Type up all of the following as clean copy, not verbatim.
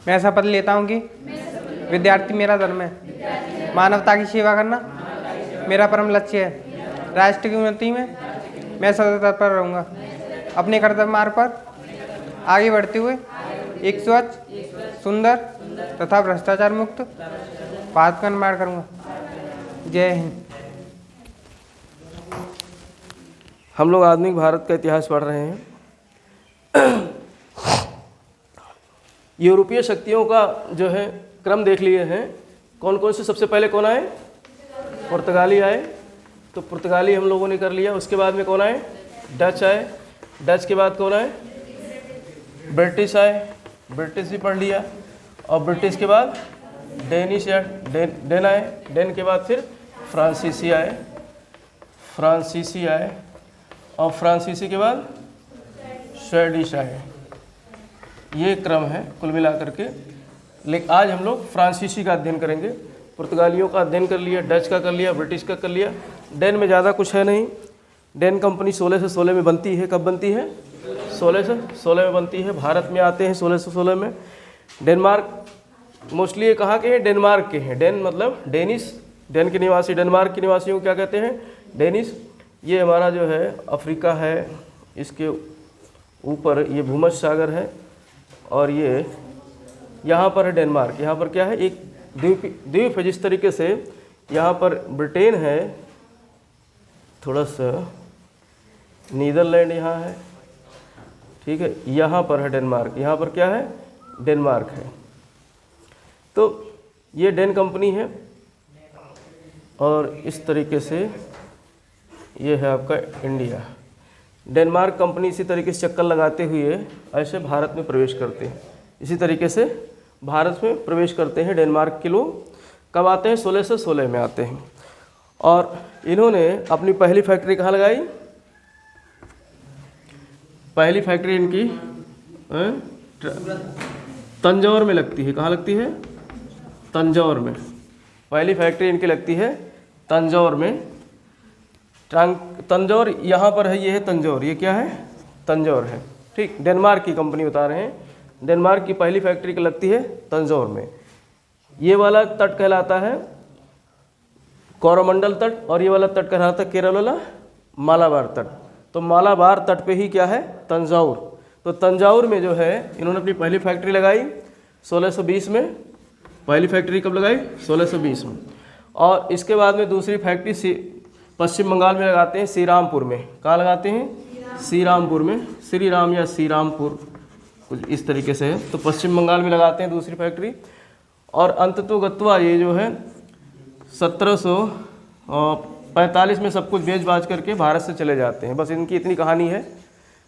मैं शपथ लेता हूँ कि विद्यार्थी मेरा धर्म है, मानवता की सेवा करना मेरा परम लक्ष्य है, राष्ट्र की उन्नति में मैं सदा तत्पर रहूँगा, अपने कर्तव्य मार्ग पर आगे बढ़ते हुए एक स्वच्छ, सुंदर तथा भ्रष्टाचार मुक्त भारत का निर्माण करूँगा। जय हिंद। हम लोग आधुनिक भारत का इतिहास पढ़ रहे हैं। यूरोपीय शक्तियों का जो है क्रम देख लिए हैं। कौन कौन से सबसे पहले कौन आए? पुर्तगाली आए, तो पुर्तगाली हम लोगों ने कर लिया। उसके बाद में कौन आए? डच आए। डच के बाद कौन आए? ब्रिटिश आए, ब्रिटिश भी पढ़ लिया। और ब्रिटिश के बाद डेनिश या डेन आए। डेन के बाद फिर फ्रांसीसी आए, फ्रांसीसी आए। और फ्रांसीसी के बाद स्वीडिश आए। ये क्रम है कुल मिला करके। लेकिन आज हम लोग फ्रांसीसी का अध्ययन करेंगे। पुर्तगालियों का अध्ययन कर लिया, डच का कर लिया, ब्रिटिश का कर लिया। डेन में ज़्यादा कुछ है नहीं। डेन कंपनी 1616 में बनती है। कब बनती है? 1616 में बनती है। भारत में आते हैं 1616 में। डेनमार्क मोस्टली ये कहाँ के हैं? डेनमार्क के हैं। डेन मतलब डेनिश, डेन के निवासी, डेनमार्क के निवासियों को क्या कहते हैं? डेनिश। ये हमारा जो है अफ्रीका है, इसके ऊपर ये भूमध्य सागर है और ये यहाँ पर है डेनमार्क। यहाँ पर क्या है? एक द्वीप है। जिस तरीके से यहाँ पर ब्रिटेन है, थोड़ा सा नीदरलैंड यहाँ है, ठीक है। यहाँ पर है डेनमार्क। यहाँ पर क्या है? डेनमार्क है। तो ये डेन कंपनी है और इस तरीके से ये है आपका इंडिया। डेनमार्क कंपनी इसी तरीके से चक्कर लगाते हुए ऐसे भारत में प्रवेश करते हैं। इसी तरीके से भारत में प्रवेश करते हैं डेनमार्क के लोग। कब आते हैं? 1616 में आते हैं। और इन्होंने अपनी पहली फैक्ट्री कहाँ लगाई? पहली फैक्ट्री इनकी तंजौर में लगती है। कहाँ लगती है? तंजौर में। पहली फैक्ट्री इनकी लगती है तंजौर में। तंजौर यहाँ पर है, ये है तंजौर। ये क्या है? तंजौर है, ठीक। डेनमार्क की कंपनी बता रहे हैं। डेनमार्क की पहली फैक्ट्री लगती है तंजौर में। ये वाला तट कहलाता है कोरोमंडल तट और ये वाला तट कहलाता है केरल वाला मालाबार तट। तो मालाबार तट पे ही क्या है? तंजौर। तो तंजौर में जो है इन्होंने अपनी पहली फैक्ट्री लगाई 1620 में। पहली फैक्ट्री कब लगाई? 1620 में। और इसके बाद में दूसरी फैक्ट्री पश्चिम बंगाल में लगाते हैं, श्रीरामपुर में। कहाँ लगाते हैं? श्रीरामपुर में। श्री राम या श्रीरामपुर कुछ इस तरीके से है। तो पश्चिम बंगाल में लगाते हैं दूसरी फैक्ट्री। और अंततोगत्वा ये जो है 1745 में सब कुछ बेच बाच करके भारत से चले जाते हैं। बस इनकी इतनी कहानी है।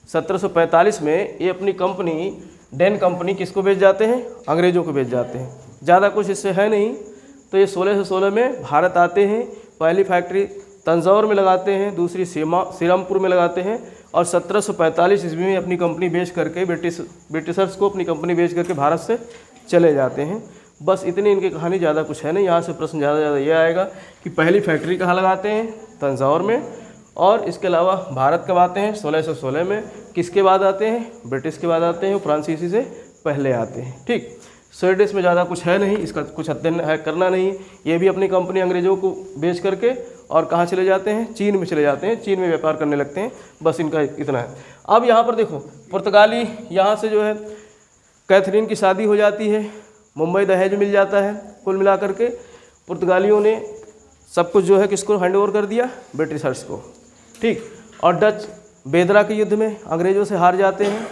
1745 में ये अपनी कंपनी डेन कंपनी किसको बेच जाते हैं? अंग्रेज़ों को बेच जाते हैं। ज़्यादा कुछ इससे है नहीं। तो ये 1616 में भारत आते हैं। पहली फैक्ट्री तंजौर में लगाते हैं, दूसरी श्रीरामपुर में लगाते हैं। और 1745 ईस्वी में अपनी कंपनी बेच करके ब्रिटिशर्स को अपनी कंपनी बेच करके भारत से चले जाते हैं। बस इतनी इनकी कहानी, ज़्यादा कुछ है नहीं। यहाँ से प्रश्न ज़्यादा ये आएगा कि पहली फैक्ट्री कहाँ लगाते हैं? तंजौर में। और इसके अलावा भारत कब आते हैं? 1616 में। किसके बाद आते हैं? ब्रिटिश के बाद आते हैं। फ्रांसीसी से पहले आते हैं, ठीक। स्वीडिश में ज़्यादा कुछ है नहीं, इसका कुछ अध्ययन है करना नहीं। ये भी अपनी कंपनी अंग्रेज़ों को बेच करके और कहाँ चले जाते हैं? चीन में चले जाते हैं। चीन में व्यापार करने लगते हैं। बस इनका इतना है। अब यहाँ पर देखो, पुर्तगाली यहाँ से जो है कैथरीन की शादी हो जाती है, मुंबई दहेज मिल जाता है। कुल मिला करके पुर्तगालियों ने सब कुछ जो है किसको हैंड ओवर कर दिया? ब्रिटिशर्स को, ठीक। और डच बेदरा के युद्ध में अंग्रेज़ों से हार जाते हैं।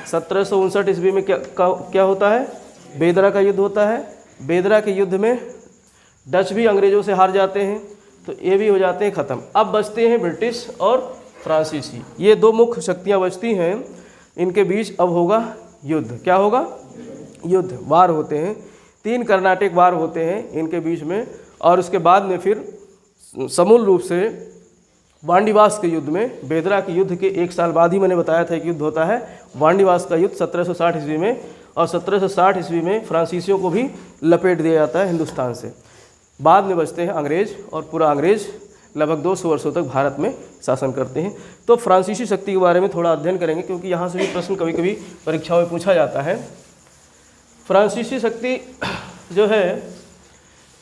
1759 ईस्वी में क्या होता है? बेदरा का युद्ध होता है। बेदरा के युद्ध में डच भी अंग्रेज़ों से हार जाते हैं। तो ये भी हो जाते हैं ख़त्म। अब बचते हैं ब्रिटिश और फ्रांसीसी। ये दो मुख्य शक्तियाँ बचती हैं। इनके बीच अब होगा युद्ध। क्या होगा? युद्ध, वार होते हैं। 3 कर्नाटक वार होते हैं इनके बीच में। और उसके बाद में फिर समूल रूप से वांडीवास के युद्ध में, बेदरा के युद्ध के 1 साल बाद ही मैंने बताया था कि युद्ध होता है वांडीवास का युद्ध 1760 ईस्वी में। और 1760 ईस्वी में फ्रांसीसियों को भी लपेट दिया जाता है हिंदुस्तान से। बाद में बचते हैं अंग्रेज़ और पूरा अंग्रेज़ लगभग 200 वर्षों तक भारत में शासन करते हैं। तो फ्रांसीसी शक्ति के बारे में थोड़ा अध्ययन करेंगे क्योंकि यहाँ से भी प्रश्न कभी कभी परीक्षाओं में पूछा जाता है। फ्रांसीसी शक्ति जो है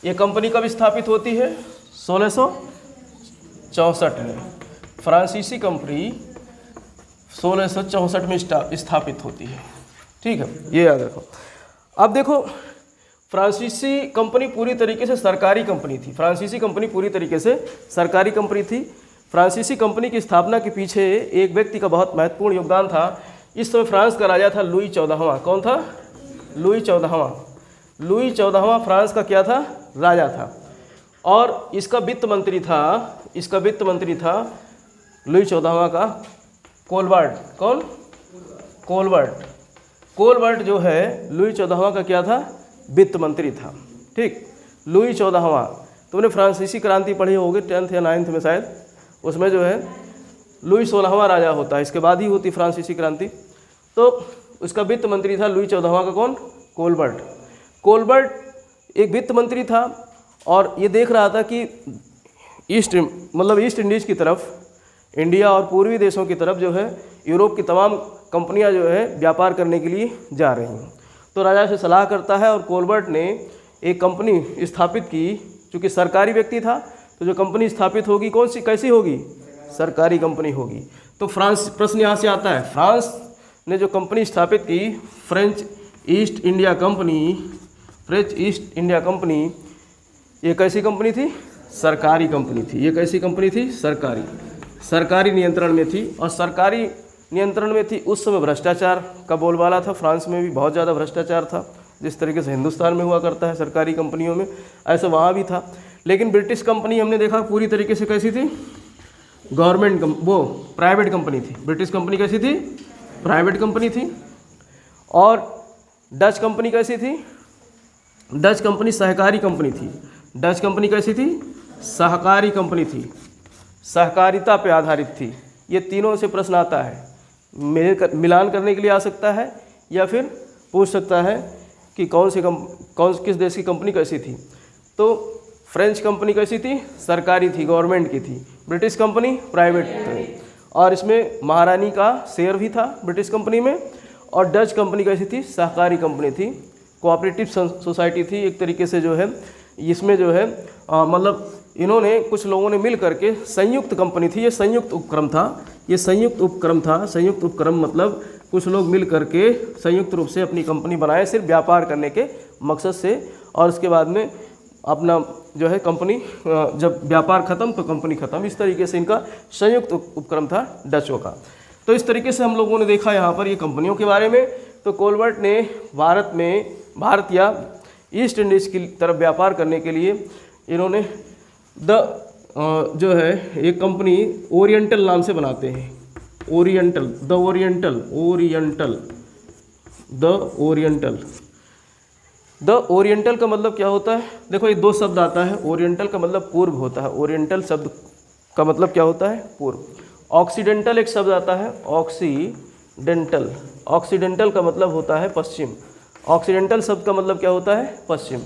ये कंपनी कब स्थापित होती है? 1664 में। फ्रांसीसी कंपनी 1664 में स्थापित होती है। ठीक है, ये याद रखो। अब देखो, फ्रांसीसी कंपनी पूरी तरीके से सरकारी कंपनी थी। फ्रांसीसी कंपनी पूरी तरीके से सरकारी कंपनी थी। फ्रांसीसी कंपनी की स्थापना के पीछे एक व्यक्ति का बहुत महत्वपूर्ण योगदान था। इस समय फ्रांस का राजा था लुई 14वां। कौन था? लुई 14वां। लुई 14वां फ्रांस का क्या था? राजा था। और इसका वित्त मंत्री था लुई 14वां का कोलबर्ट। कौन? कोलबर्ट जो है लुई 14वां का क्या था? वित्त मंत्री था। ठीक, लुई 14वां। तुमने फ्रांसीसी क्रांति पढ़ी होगी 10th या 9th में शायद, उसमें जो है लुई 16वां राजा होता है, इसके बाद ही होती फ्रांसीसी क्रांति। तो उसका वित्त मंत्री था लुई 14वां का कौन? कोलबर्ट एक वित्त मंत्री था और ये देख रहा था कि ईस्ट इंडीज़ की तरफ, इंडिया और पूर्वी देशों की तरफ जो है यूरोप की तमाम कंपनियां जो है व्यापार करने के लिए जा रही हैं। तो राजा से सलाह करता है और कोलबर्ट ने एक कंपनी स्थापित की। चूँकि सरकारी व्यक्ति था तो जो कंपनी स्थापित होगी कैसी होगी? सरकारी कंपनी होगी। तो प्रश्न यहाँ से आता है, फ्रांस ने जो कंपनी स्थापित की फ्रेंच ईस्ट इंडिया कंपनी, ये कैसी कंपनी थी? सरकारी कंपनी थी। ये कैसी कंपनी थी? सरकारी नियंत्रण में थी। और सरकारी नियंत्रण में थी उस समय भ्रष्टाचार का बोलबाला था। फ्रांस में भी बहुत ज़्यादा भ्रष्टाचार था, जिस तरीके से हिंदुस्तान में हुआ करता है सरकारी कंपनियों में, ऐसा वहाँ भी था। लेकिन ब्रिटिश कंपनी हमने देखा पूरी तरीके से कैसी थी? प्राइवेट कंपनी थी। ब्रिटिश कंपनी कैसी थी? प्राइवेट कंपनी थी। और डच कंपनी कैसी थी? डच कंपनी सहकारी कंपनी थी। डच कंपनी कैसी थी? सहकारी कंपनी थी, सहकारिता पे आधारित थी। ये तीनों से प्रश्न आता है, मिलान करने के लिए आ सकता है या फिर पूछ सकता है कि किस देश की कंपनी कैसी थी। तो फ्रेंच कंपनी कैसी थी? सरकारी थी, गवर्नमेंट की थी। ब्रिटिश कंपनी प्राइवेट थी और इसमें महारानी का शेयर भी था ब्रिटिश कंपनी में। और डच कंपनी कैसी थी? सहकारी कंपनी थी, कोऑपरेटिव सोसाइटी थी एक तरीके से जो है। इसमें जो है मतलब इन्होंने कुछ लोगों ने मिल करके संयुक्त कंपनी थी। ये संयुक्त उपक्रम था। संयुक्त उपक्रम मतलब कुछ लोग मिल करके संयुक्त रूप से अपनी कंपनी बनाए सिर्फ व्यापार करने के मकसद से। और उसके बाद में अपना जो है कंपनी, जब व्यापार खत्म तो कंपनी खत्म। इस तरीके से इनका संयुक्त उपक्रम था डचों का। तो इस तरीके से हम लोगों ने देखा यहाँ पर ये कंपनियों के बारे में। तो कोलबर्ट ने भारत या ईस्ट इंडीज़ की तरफ व्यापार करने के लिए इन्होंने जो है एक कंपनी ओरिएंटल नाम से बनाते हैं। द ओरिएंटल का मतलब क्या होता है? देखो ये दो शब्द आता है। ओरिएंटल का मतलब पूर्व होता है। ओरिएंटल शब्द का मतलब क्या होता है? पूर्व। ऑक्सीडेंटल एक शब्द आता है, ऑक्सीडेंटल का मतलब होता है पश्चिम। ऑक्सीडेंटल शब्द का मतलब क्या होता है? पश्चिम।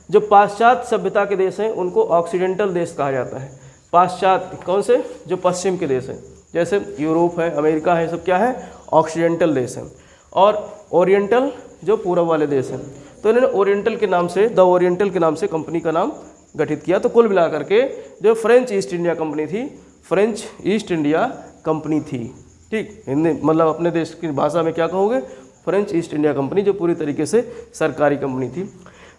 जो पाश्चात्य सभ्यता के देश हैं उनको ऑक्सीडेंटल देश कहा जाता है। पाश्चात्य कौन से? जो पश्चिम के देश हैं, जैसे यूरोप है, अमेरिका है, सब क्या है? ऑक्सीडेंटल देश हैं। और ओरिएंटल जो पूर्व वाले देश हैं। तो इन्होंने ओरिएंटल के नाम से, द ओरिएंटल के नाम से कंपनी का नाम गठित किया। तो कुल मिलाकर के जो फ्रेंच ईस्ट इंडिया कंपनी थी, फ्रेंच ईस्ट इंडिया कंपनी थी। ठीक, हिंदी मतलब अपने देश की भाषा में क्या कहोगे? फ्रेंच ईस्ट इंडिया कंपनी, जो पूरी तरीके से सरकारी कंपनी थी।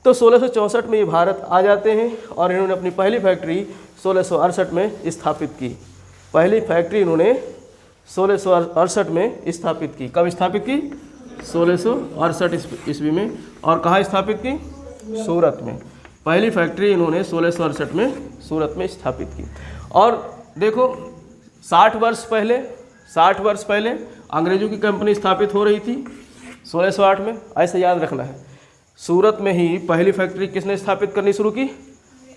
तो 1664 में ये भारत आ जाते हैं और इन्होंने अपनी पहली फैक्ट्री 1668 में स्थापित की। पहली फैक्ट्री इन्होंने 1668 में स्थापित की। कब स्थापित की? 1668 ईस्वी में। और कहाँ स्थापित की? सूरत में। पहली फैक्ट्री इन्होंने 1668 में सूरत में स्थापित की। और देखो 60 वर्ष पहले अंग्रेजों की कंपनी स्थापित हो रही थी 1608 में। ऐसे याद रखना है, सूरत में ही पहली फैक्ट्री किसने स्थापित करनी शुरू की?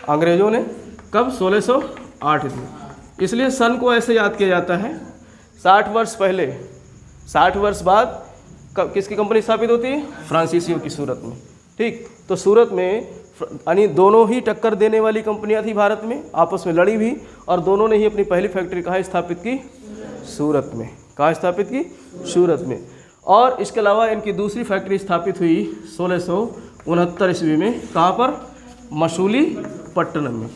अंग्रेजों ने। कब? 1608 में। इसलिए सन को ऐसे याद किया जाता है। 60 वर्ष पहले, 60 वर्ष बाद किसकी कंपनी स्थापित होती है? फ्रांसीसियों की, सूरत में। ठीक, तो सूरत में यानी दोनों ही टक्कर देने वाली कंपनियां थी भारत में, आपस में लड़ी भी, और दोनों ने ही अपनी पहली फैक्ट्री कहाँ स्थापित की? सूरत में। कहाँ स्थापित की? सूरत में। और इसके अलावा इनकी दूसरी फैक्ट्री स्थापित हुई 1669 ईस्वी में। कहाँ पर? मसूलीपट्टनम में।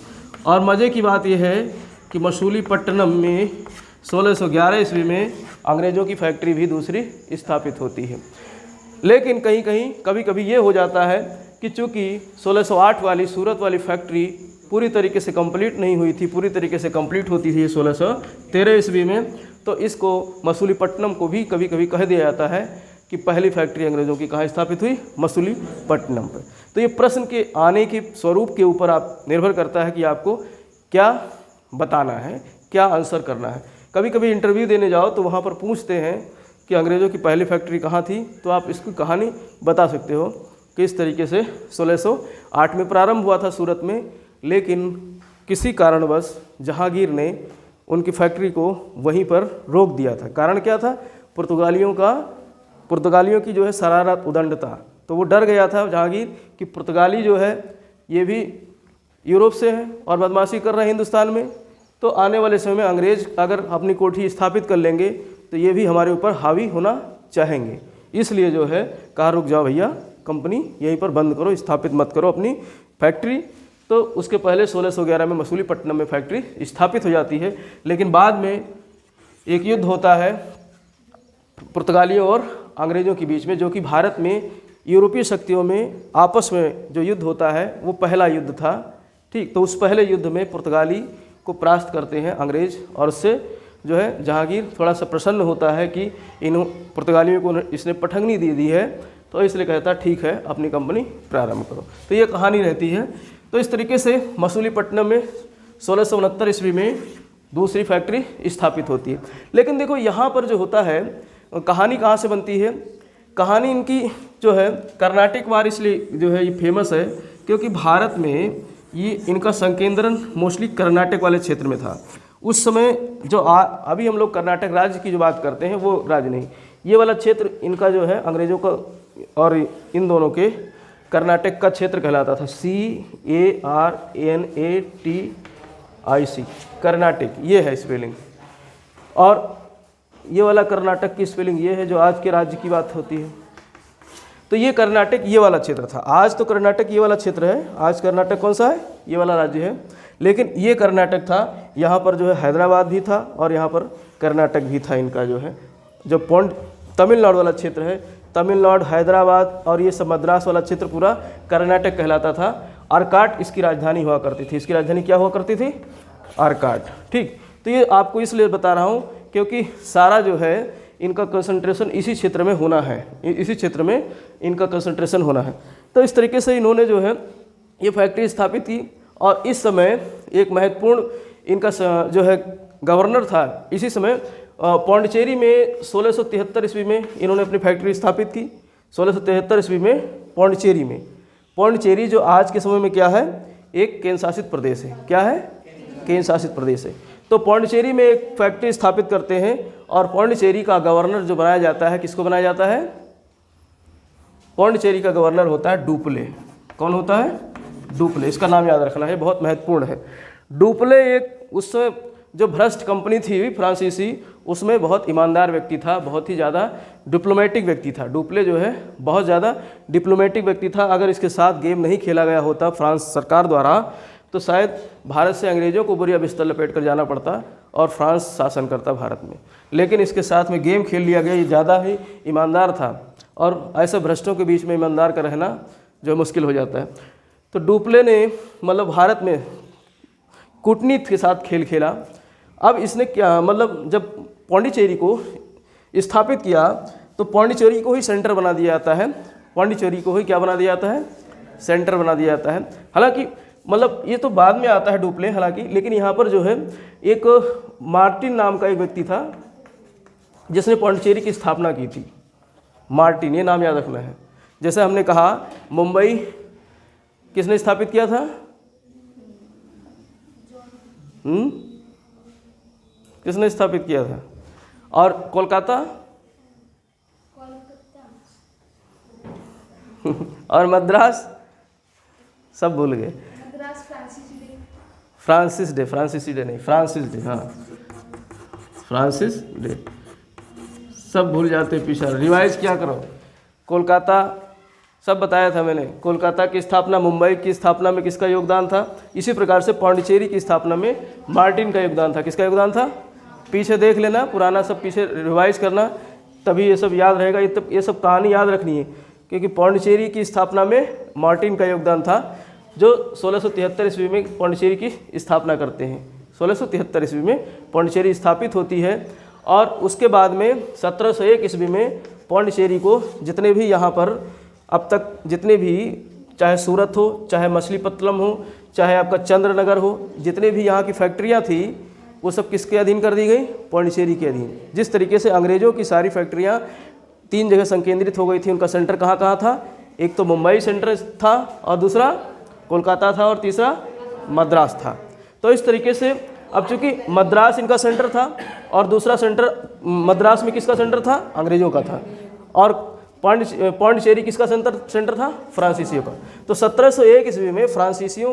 और मज़े की बात यह है कि मसूलीपट्टनम में 1611 ईस्वी में अंग्रेज़ों की फैक्ट्री भी दूसरी स्थापित होती है। लेकिन कहीं कहीं कभी कभी ये हो जाता है कि चूँकि 1608 वाली सूरत वाली फैक्ट्री पूरी तरीके से कंप्लीट नहीं हुई थी, पूरी तरीके से कंप्लीट होती थी 1613 ईस्वी में, तो इसको मसूलीपट्टनम को भी कभी कभी कह दिया जाता है कि पहली फैक्ट्री अंग्रेज़ों की कहाँ स्थापित हुई? मसूलीपट्टनम पर। तो ये प्रश्न के आने के स्वरूप के ऊपर आप निर्भर करता है कि आपको क्या बताना है, क्या आंसर करना है। कभी कभी इंटरव्यू देने जाओ तो वहाँ पर पूछते हैं कि अंग्रेज़ों की पहली फैक्ट्री कहाँ थी, तो आप इसकी कहानी बता सकते हो कि इस तरीके से 1608 में प्रारंभ हुआ था सूरत में, लेकिन किसी कारणवश जहांगीर ने उनकी फैक्ट्री को वहीं पर रोक दिया था। कारण क्या था? पुर्तगालियों की जो है शरारत उदंडता। तो वो डर गया था जहांगीर कि पुर्तगाली जो है ये भी यूरोप से हैं और बदमाशी कर रहे हैं हिंदुस्तान में, तो आने वाले समय में अंग्रेज़ अगर अपनी कोठी स्थापित कर लेंगे तो ये भी हमारे ऊपर हावी होना चाहेंगे। इसलिए जो है कहा रुक जाओ भैया, कंपनी यहीं पर बंद करो, स्थापित मत करो अपनी फैक्ट्री। तो उसके पहले 1611 में मसूलीपट्टनम में फैक्ट्री स्थापित हो जाती है। लेकिन बाद में एक युद्ध होता है पुर्तगालियों और अंग्रेज़ों के बीच में, जो कि भारत में यूरोपीय शक्तियों में आपस में जो युद्ध होता है वो पहला युद्ध था। ठीक, तो उस पहले युद्ध में पुर्तगाली को परास्त करते हैं अंग्रेज़, और उससे जो है जहांगीर थोड़ा सा प्रसन्न होता है कि इन पुर्तगालियों को इसने पठंगनी दे दी है, तो इसलिए कहता ठीक है अपनी कंपनी प्रारंभ करो। तो ये कहानी रहती है। तो इस तरीके से मसूलीपट्टनम में 1669 ईस्वी में दूसरी फैक्ट्री स्थापित होती है। लेकिन देखो यहाँ पर जो होता है, कहानी कहाँ से बनती है? कहानी इनकी जो है कर्नाटक वार इसलिए जो है ये फेमस है क्योंकि भारत में ये इनका संकेंद्रण मोस्टली कर्नाटक वाले क्षेत्र में था। उस समय जो अभी हम लोग कर्नाटक राज्य की जो बात करते हैं वो राज्य नहीं, ये वाला क्षेत्र इनका जो है अंग्रेज़ों का और इन दोनों के कर्नाटक का क्षेत्र कहलाता था। CARNATIC, कर्नाटक, ये है स्पेलिंग। और ये वाला कर्नाटक की स्पेलिंग ये है जो आज के राज्य की बात होती है। तो ये कर्नाटक ये वाला क्षेत्र था। आज तो कर्नाटक ये वाला क्षेत्र है, आज कर्नाटक कौन सा है? ये वाला राज्य है। लेकिन ये कर्नाटक था, यहाँ पर जो है हैदराबाद भी था और यहाँ पर कर्नाटक भी था इनका जो है। जो तमिलनाडु वाला क्षेत्र है, तमिलनाडु, हैदराबाद और ये सब मद्रास वाला क्षेत्र पूरा कर्नाटक कहलाता था। आरकाट इसकी राजधानी हुआ करती थी। इसकी राजधानी क्या हुआ करती थी? आरकाट। ठीक, तो ये आपको इसलिए बता रहा हूँ क्योंकि सारा जो है इनका कंसंट्रेशन इसी क्षेत्र में होना है, इसी क्षेत्र में इनका कंसंट्रेशन होना है। तो इस तरीके से इन्होंने जो है ये फैक्ट्री स्थापित की। और इस समय एक महत्वपूर्ण इनका जो है गवर्नर था इसी समय पौंडीचेरी में 1673 ईस्वी में इन्होंने अपनी फैक्ट्री स्थापित की। 1673 ईस्वी में पौंडीचेरी में, पौंडीचेरी जो आज के समय में क्या है? एक केंद्र शासित प्रदेश है। क्या है? केंद्र शासित प्रदेश है। तो पौंडीचेरी में एक फैक्ट्री स्थापित करते हैं और पौंडीचेरी का गवर्नर जो बनाया जाता है, किसको बनाया जाता है? पौंडीचेरी का गवर्नर होता है डुप्ले। कौन होता है? डुप्ले। इसका नाम याद रखना है, बहुत महत्वपूर्ण है। डुप्ले एक उस समय जो भ्रष्ट कंपनी थी फ्रांसीसी, उसमें बहुत ईमानदार व्यक्ति था, बहुत ही ज़्यादा डिप्लोमेटिक व्यक्ति था। डुप्ले जो है बहुत ज़्यादा डिप्लोमेटिक व्यक्ति था। अगर इसके साथ गेम नहीं खेला गया होता फ्रांस सरकार द्वारा तो शायद भारत से अंग्रेज़ों को बुरी बिस्तर लपेट कर जाना पड़ता और फ्रांस शासन करता भारत में। लेकिन इसके साथ में गेम खेल लिया गया। ये ज़्यादा ही ईमानदार था और ऐसे भ्रष्टों के बीच में ईमानदार का रहना जो मुश्किल हो जाता है। तो डुप्ले ने मतलब भारत में कूटनीति के साथ खेल खेला। अब इसने क्या मतलब जब पौंडीचेरी को स्थापित किया तो पौंडीचेरी को ही सेंटर बना दिया जाता है। पौंडीचेरी को ही क्या बना दिया जाता है? सेंटर बना दिया जाता है। हालांकि मतलब ये तो बाद में आता है डुप्ले हालांकि, लेकिन यहाँ पर जो है एक मार्टिन नाम का एक व्यक्ति था जिसने पौंडीचेरी की स्थापना की थी। मार्टिन, ये नाम याद रखना है। जैसे हमने कहा मुंबई किसने स्थापित किया था? किसने स्थापित किया था? और कोलकाता और मद्रास सब भूल गए। फ्रांसिस डे नहीं, फ्रांसिस डे, हाँ फ्रांसिस डे। सब भूल जाते पीछा, रिवाइज क्या करो। कोलकाता सब बताया था मैंने, कोलकाता की स्थापना, मुंबई की स्थापना में किसका योगदान था। इसी प्रकार से पांडिचेरी की स्थापना में मार्टिन का योगदान था। किसका योगदान था, पीछे देख लेना, पुराना सब पीछे रिवाइज करना, तभी ये सब याद रहेगा। ये सब कहानी याद रखनी है, क्योंकि पांडिचेरी की स्थापना में मार्टिन का योगदान था, जो 1673 ईस्वी में पांडिचेरी की स्थापना करते हैं। 1673 ईस्वी में पांडिचेरी स्थापित होती है और उसके बाद में 1701 ईस्वी में पांडिचेरी को जितने भी यहाँ पर अब तक जितने भी, चाहे सूरत हो, चाहे मछलीपत्तनम हो, चाहे आपका चंद्रनगर हो, जितने भी यहाँ की फैक्ट्रियाँ थी वो सब किसके अधीन कर दी गई, पांडिचेरी के अधीन। जिस तरीके से अंग्रेज़ों की सारी फैक्ट्रियाँ 3 जगह संकेंद्रित हो गई थी, उनका सेंटर कहाँ कहाँ था, एक तो मुंबई सेंटर था और दूसरा कोलकाता था और तीसरा मद्रास था। तो इस तरीके से अब चूँकि मद्रास इनका सेंटर था और दूसरा सेंटर मद्रास में किसका सेंटर था, अंग्रेज़ों का था, और पांडिचेरी किसका सेंटर था, फ्रांसीसियों का। तो 1701 ईस्वी में फ्रांसीसियों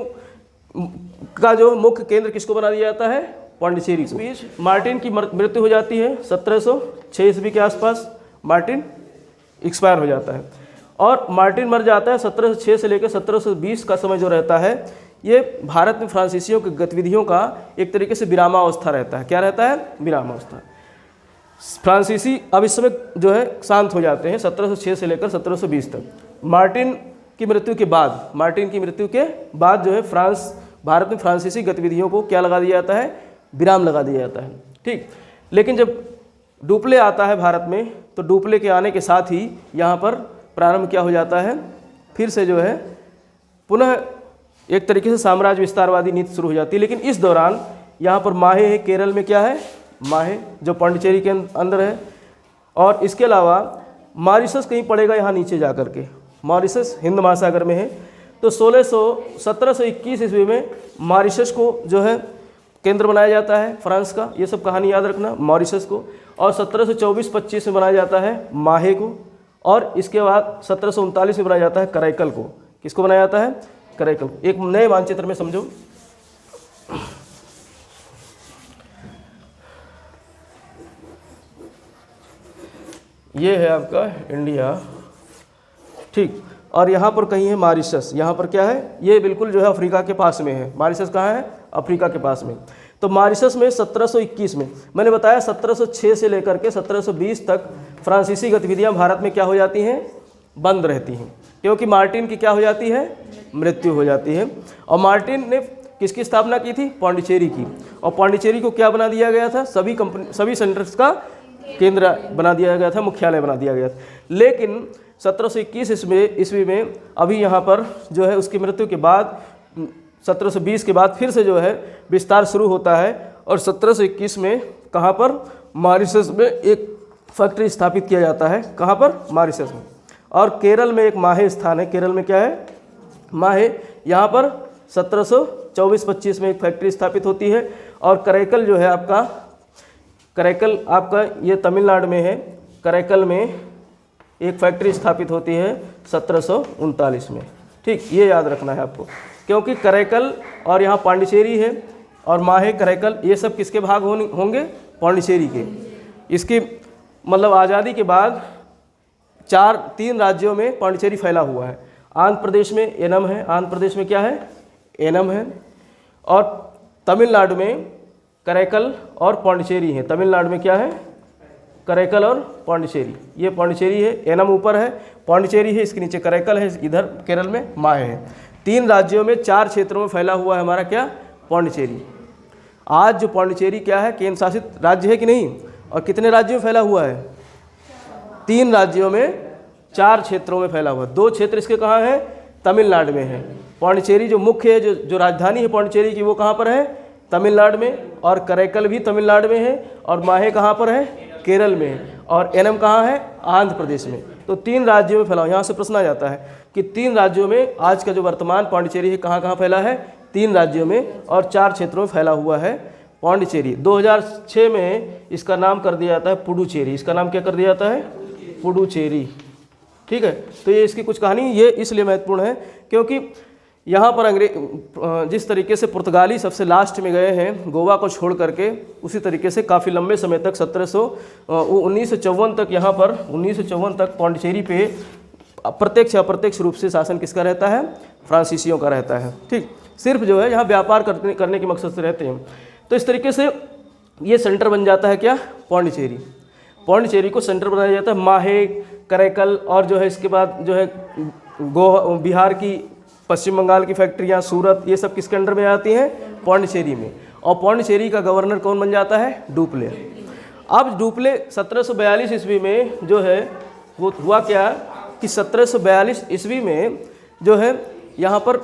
का जो मुख्य केंद्र किसको बना दिया जाता है, पांडिचेरी को। बीच मार्टिन की मृत्यु हो जाती है 1706 ईस्वी के आसपास, मार्टिन एक्सपायर हो जाता है और मार्टिन मर जाता है। 1706 से लेकर 1720 का समय जो रहता है, ये भारत में फ्रांसीसियों की गतिविधियों का एक तरीके से विरामावस्था रहता है। क्या रहता है, विरामावस्था। फ्रांसीसी अब इस समय जो है शांत हो जाते हैं 1706 से लेकर 1720 तक। मार्टिन की मृत्यु के बाद जो है भारत में फ्रांसीसी गतिविधियों को क्या लगा दिया जाता है, विराम लगा दिया जाता है। ठीक, लेकिन जब डुप्ले आता है भारत में, तो डुप्ले के आने के साथ ही यहाँ पर प्रारंभ क्या हो जाता है, फिर से जो है पुनः एक तरीके से साम्राज्य विस्तारवादी नीति शुरू हो जाती है। लेकिन इस दौरान यहाँ पर माहे है, केरल में क्या है, माहे जो पांडिचेरी के अंदर है, और इसके अलावा मॉरिशस कहीं पड़ेगा यहाँ नीचे जा कर के, मॉरिशस हिंद महासागर में है। तो 1721 ईस्वी में मॉरिशस को जो है केंद्र बनाया जाता है फ्रांस का, ये सब कहानी याद रखना, मॉरिशस को। और 1724-25 में बनाया जाता है माहे को, और इसके बाद 1739 में बनाया जाता है करैकल को। किसको बनाया जाता है, करैकल। एक नए मानचित्र में समझो, ये है आपका इंडिया, ठीक, और यहाँ पर कहीं है मॉरिशस। यहाँ पर क्या है, ये बिल्कुल जो है अफ्रीका के पास में है। मॉरिशस कहाँ है, अफ्रीका के पास में। तो मॉरिशस में 1721 में मैंने बताया 1706 से लेकर के 1720 तक फ्रांसीसी गतिविधियाँ भारत में क्या हो जाती हैं, बंद रहती हैं, क्योंकि मार्टिन की क्या हो जाती है, मृत्यु हो जाती है। और मार्टिन ने किसकी स्थापना की थी, पांडिचेरी की। और पांडिचेरी को क्या बना दिया गया था, सभी सेंटर्स का केंद्र बना दिया गया था, मुख्यालय बना दिया गया था। लेकिन 1721 ईस्वी में अभी यहाँ पर जो है उसकी मृत्यु के बाद 1720 के बाद फिर से जो है विस्तार शुरू होता है, और 1721 में कहाँ पर, मॉरिशस में एक फैक्ट्री स्थापित किया जाता है। कहाँ पर, मॉरिशस में। और केरल में एक माहे स्थान है, केरल में क्या है, माहे, यहाँ पर 1724-25 में एक फैक्ट्री स्थापित होती है। और करैकल जो है आपका, करैकल आपका ये तमिलनाडु में है, करैकल में एक फैक्ट्री स्थापित होती है 1739 में। ठीक, ये याद रखना है आपको, क्योंकि करैकल और यहाँ पांडिचेरी है, और माहे, करैकल, ये सब किसके भाग होंगे, पांडिचेरी के। इसकी मतलब आज़ादी के बाद 3 राज्यों में पांडिचेरी फैला हुआ है। आंध्र प्रदेश में एनम है, आंध्र प्रदेश में क्या है, एनम है, और तमिलनाडु में करैकल और पांडिचेरी है। तमिलनाडु में क्या है, करैकल और पांडिचेरी। ये पांडिचेरी है, एनम ऊपर है, पांडिचेरी है, इसके नीचे करैकल है, इधर केरल में माहे है। 3 राज्यों में 4 क्षेत्रों में फैला हुआ है हमारा क्या, पांडिचेरी। आज जो पांडिचेरी क्या है, केंद्र शासित राज्य है कि नहीं, और कितने राज्यों में फैला हुआ है, 3 राज्यों में 4 क्षेत्रों में फैला हुआ है। 2 क्षेत्र इसके कहाँ है, तमिलनाडु में है। पांडिचेरी जो मुख्य है, जो राजधानी है पांडिचेरी की, वो कहाँ पर है, तमिलनाडु में, और करैकल भी तमिलनाडु में है, और माहे कहाँ पर है, केरल में है, और एनम कहाँ है, आंध्र प्रदेश में। तो 3 राज्यों में फैला हुआ। यहाँ से प्रश्न आ जाता है कि 3 राज्यों में आज का जो वर्तमान पांडिचेरी है कहाँ कहाँ फैला है, 3 राज्यों में और 4 क्षेत्रों में फैला हुआ है पांडिचेरी। 2006 में इसका नाम कर दिया जाता है पुडुचेरी। इसका नाम क्या कर दिया जाता है, पुडुचेरी। ठीक है, तो ये इसकी कुछ कहानी, ये इसलिए महत्वपूर्ण है क्योंकि यहाँ पर अंग्रेज जिस तरीके से पुर्तगाली सबसे लास्ट में गए हैं गोवा को छोड़ करके, उसी तरीके से काफ़ी लंबे समय तक 1954 तक यहाँ पर 1954 तक पौंडीचेरी पे प्रत्यक्ष अप्रत्यक्ष रूप से शासन किसका रहता है? फ्रांसीसियों का रहता है। ठीक, सिर्फ जो है यहाँ व्यापार करने के मकसद से रहते हैं। तो इस तरीके से ये सेंटर बन जाता है क्या? पौंडीचेरी। पौंडीचेरी को सेंटर बनाया जाता है माहे, करैकल और जो है इसके बाद जो है बिहार की, पश्चिम बंगाल की फैक्ट्रियाँ, सूरत, ये सब किसके अंडर में आती हैं? पौंडीचेरी में। और पौंडीचेरी का गवर्नर कौन बन जाता है? डुप्ले। अब डुप्ले 1742 ईस्वी में जो है वो हुआ क्या कि 1742 ईस्वी में जो है यहाँ पर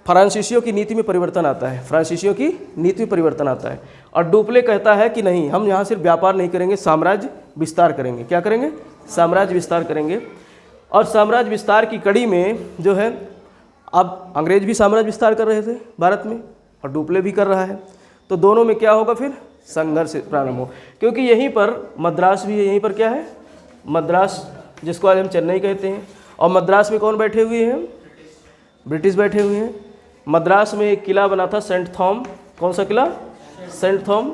फ्रांसीसियों की नीति में परिवर्तन आता है। फ्रांसीसियों की नीति में परिवर्तन आता है और डुप्ले कहता है कि नहीं, हम यहाँ सिर्फ व्यापार नहीं करेंगे, साम्राज्य विस्तार करेंगे। क्या करेंगे? साम्राज्य विस्तार करेंगे। और साम्राज्य विस्तार की कड़ी में जो है अब अंग्रेज भी साम्राज्य विस्तार कर रहे थे भारत में और डुप्ले भी कर रहा है। तो दोनों में क्या होगा? फिर संघर्ष प्रारंभ हो, क्योंकि यहीं पर मद्रास भी है। यहीं पर क्या है? मद्रास, जिसको आज हम चेन्नई कहते हैं। और मद्रास में कौन बैठे हुए हैं? ब्रिटिश बैठे हुए हैं। मद्रास में एक किला बना था सेंट थॉम। कौन सा किला? सेंट थॉम।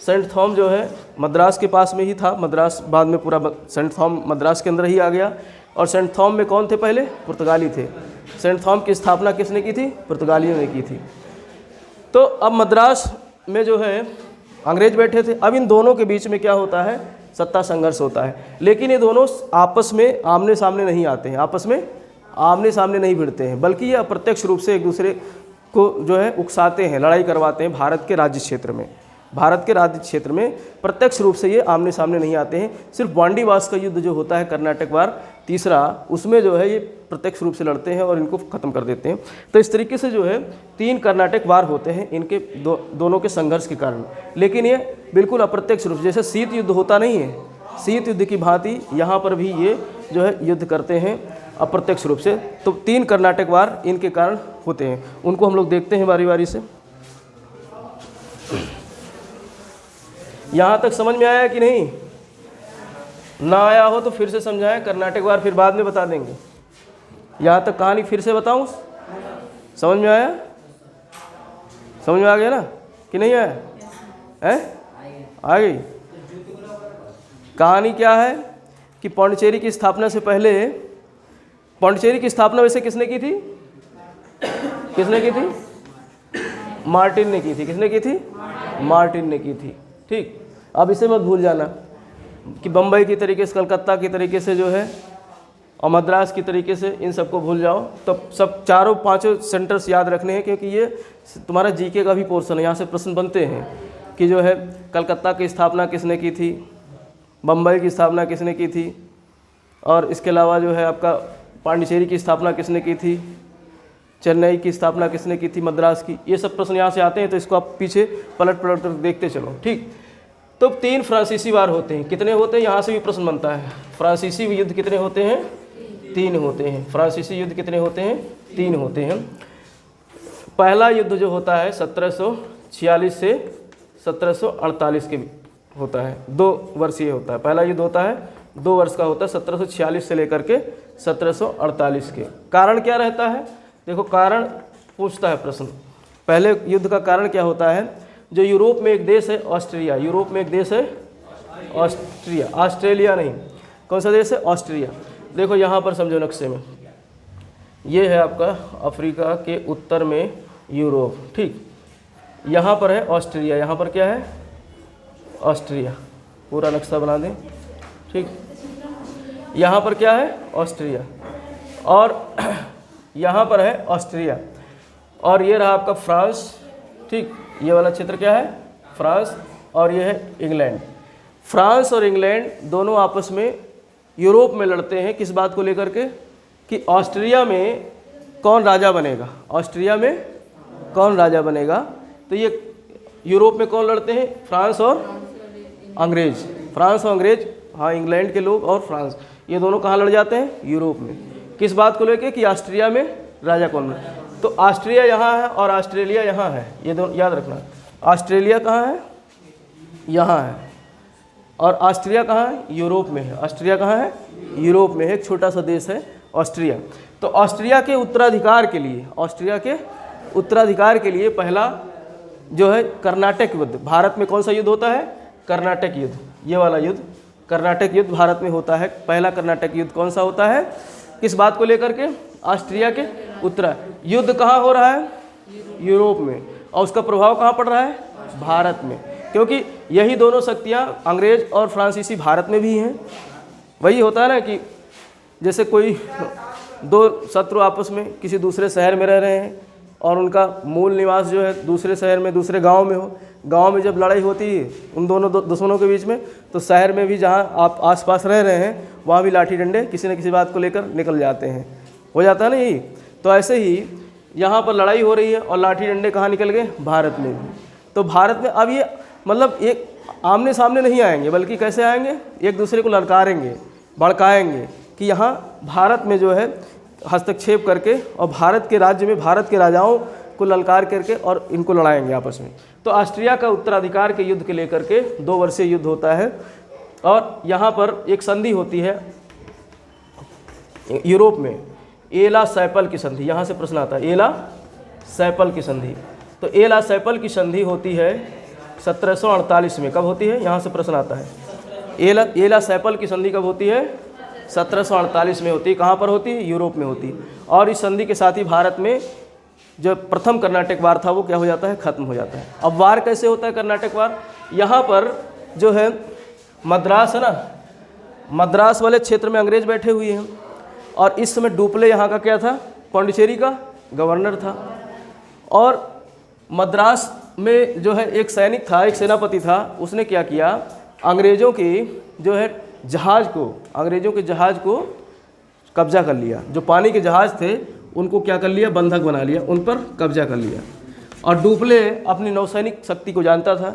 सेंट थॉम जो है मद्रास के पास में ही था। मद्रास बाद में पूरा सेंट थॉम मद्रास के अंदर ही आ गया। और सेंट थॉम में कौन थे पहले? पुर्तगाली थे। सेंट थॉम की स्थापना किसने की थी? पुर्तगालियों ने की थी। तो अब मद्रास में जो है अंग्रेज बैठे थे। अब इन दोनों के बीच में क्या होता है? सत्ता संघर्ष होता है। लेकिन ये दोनों आपस में आमने सामने नहीं आते हैं, आपस में आमने सामने नहीं भिड़ते हैं, बल्कि ये अप्रत्यक्ष रूप से एक दूसरे को जो है उकसाते हैं, लड़ाई करवाते हैं। भारत के राज्य क्षेत्र में, भारत के राज्य क्षेत्र में प्रत्यक्ष रूप से ये आमने सामने नहीं आते हैं। सिर्फ बांडीवास का युद्ध जो होता है कर्नाटक वार तीसरा, उसमें जो है ये प्रत्यक्ष रूप से लड़ते हैं और इनको ख़त्म कर देते हैं। तो इस तरीके से जो है 3 कर्नाटक वार होते हैं इनके दोनों के संघर्ष के कारण। लेकिन ये बिल्कुल अप्रत्यक्ष रूप, जैसे शीत युद्ध होता नहीं है, शीत युद्ध की भांति यहाँ पर भी ये जो है युद्ध करते हैं अप्रत्यक्ष रूप से। तो 3 कर्नाटक वार इनके कारण होते हैं। उनको हम लोग देखते हैं बारी बारी से। यहाँ तक समझ में आया कि नहीं? ना आया हो तो फिर से समझाएं, कर्नाटक वार फिर बाद में बता देंगे। यहाँ तक कहानी फिर से बताऊं? समझ में आया? समझ में आ गया ना कि नहीं आया? है? आ गई। कहानी क्या है कि पौंडीचेरी की स्थापना से पहले, पौंडीचेरी की स्थापना वैसे किसने की थी? किसने की थी? मार्टिन ने की थी। किसने की थी? मार्टिन ने की थी। ठीक, अब इसे मत भूल जाना कि बम्बई की तरीके से, कलकत्ता की तरीके से जो है और मद्रास की तरीके से, इन सबको भूल जाओ। तो सब 4-5 सेंटर्स याद रखने हैं, क्योंकि ये तुम्हारा जीके का भी पोर्शन है। यहाँ से प्रश्न बनते हैं कि जो है कलकत्ता की स्थापना किसने की थी, बम्बई की स्थापना किसने की थी, और इसके अलावा जो है आपका पांडिचेरी की स्थापना किसने की थी, चेन्नई की स्थापना किसने की थी, मद्रास की। ये सब प्रश्न यहाँ से आते हैं, तो इसको आप पीछे पलट पलट कर देखते चलो। ठीक, तो 3 फ्रांसीसी वार होते हैं। कितने होते हैं? यहाँ से भी प्रश्न बनता है। फ्रांसीसी युद्ध कितने होते हैं? 3 होते हैं। फ्रांसीसी युद्ध कितने होते हैं? 3 होते हैं। पहला युद्ध जो होता है 1746 से 1748 के होता है, 2 वर्षीय होता है। पहला युद्ध होता है 2 वर्ष का होता है, 1746 से लेकर के 1748 के। कारण क्या रहता है? देखो, कारण पूछता है प्रश्न। पहले युद्ध का कारण क्या होता है? जो यूरोप में एक देश है ऑस्ट्रिया, यूरोप में एक देश है ऑस्ट्रिया, ऑस्ट्रेलिया नहीं, कौन सा देश है? ऑस्ट्रिया। देखो यहाँ पर समझो नक्शे में, ये है आपका अफ्रीका के उत्तर में यूरोप। ठीक, यहाँ पर है ऑस्ट्रिया, यहाँ पर क्या है? ऑस्ट्रिया। पूरा नक्शा बना दें। ठीक, यहाँ पर क्या है? ऑस्ट्रिया, और यहाँ पर है ऑस्ट्रिया, और ये रहा आपका फ्रांस। ठीक, ये वाला क्षेत्र क्या है? फ्रांस, और ये है इंग्लैंड। फ्रांस और इंग्लैंड दोनों आपस में यूरोप में लड़ते हैं। किस बात को लेकर के? कि ऑस्ट्रिया में कौन राजा बनेगा, ऑस्ट्रिया में कौन राजा बनेगा। तो ये यूरोप में कौन लड़ते हैं? फ्रांस और अंग्रेज। फ्रांस और अंग्रेज, हाँ, इंग्लैंड के लोग और फ्रांस, ये दोनों कहाँ लड़ जाते हैं? यूरोप में। किस बात को लेके? कि ऑस्ट्रिया में राजा कौन है। तो ऑस्ट्रिया यहाँ है और ऑस्ट्रेलिया यहाँ है, ये दोनों याद रखना। ऑस्ट्रेलिया कहाँ है? यहाँ है। और ऑस्ट्रिया कहाँ है? यूरोप में है। ऑस्ट्रिया कहाँ है? यूरोप में है, एक छोटा सा देश है ऑस्ट्रिया। तो ऑस्ट्रिया के उत्तराधिकार के लिए पहला जो है कर्नाटक युद्ध, भारत में कौन सा युद्ध होता है? कर्नाटक युद्ध, ये वाला युद्ध कर्नाटक युद्ध भारत में होता है। पहला कर्नाटक युद्ध कौन सा होता है? किस बात को लेकर के? ऑस्ट्रिया के उत्तरा। युद्ध कहाँ हो रहा है? यूरोप में। और उसका प्रभाव कहाँ पड़ रहा है? भारत में, क्योंकि यही दोनों शक्तियाँ अंग्रेज और फ्रांसीसी भारत में भी हैं। वही होता है ना कि जैसे कोई दो शत्रु आपस में किसी दूसरे शहर में रह रहे हैं और उनका मूल निवास जो है दूसरे शहर में, दूसरे गांव में हो। गांव में जब लड़ाई होती है उन दोनों दुश्मनों के बीच में, तो शहर में भी जहां आप आसपास रह रहे हैं वहां भी लाठी डंडे किसी न किसी बात को लेकर निकल जाते हैं, हो जाता है ना यही। तो ऐसे ही यहाँ पर लड़ाई हो रही है और लाठी डंडे कहाँ निकल गए? भारत में भी। तो भारत में अब ये मतलब एक आमने सामने नहीं आएंगे, बल्कि कैसे आएंगे? एक दूसरे को ललकारेंगे, भड़काएंगे कि यहाँ भारत में जो है हस्तक्षेप करके और भारत के राज्य में भारत के राजाओं को ललकार करके और इनको लड़ाएंगे आपस में। तो ऑस्ट्रिया का उत्तराधिकार के युद्ध के लेकर के 2 वर्षीय युद्ध होता है। और यहाँ पर एक संधि होती है यूरोप में, एला सैपल की संधि। यहाँ से प्रश्न आता है, एला सैपल की संधि। तो एला सैपल की संधि होती है 1748 में। कब होती है? यहाँ से प्रश्न आता है। एला सैपल की संधि कब होती है? 1748 में होती है। कहाँ पर होती है? यूरोप में होती है। और इस संधि के साथ ही भारत में जो प्रथम कर्नाटक वार था वो क्या हो जाता है? खत्म हो जाता है। अब वार कैसे होता है कर्नाटक वार? यहाँ पर जो है मद्रास है ना, मद्रास वाले क्षेत्र में अंग्रेज बैठे हुए हैं और इस समय डुप्ले यहाँ का क्या था? पौंडीचेरी का गवर्नर था। और मद्रास में जो है एक सैनिक था, एक सेनापति था, उसने क्या किया? अंग्रेज़ों की जो है अंग्रेज़ों के जहाज़ को कब्जा कर लिया। जो पानी के जहाज़ थे उनको क्या कर लिया? बंधक बना लिया, उन पर कब्जा कर लिया। और डुप्ले अपनी नौसैनिक शक्ति को जानता था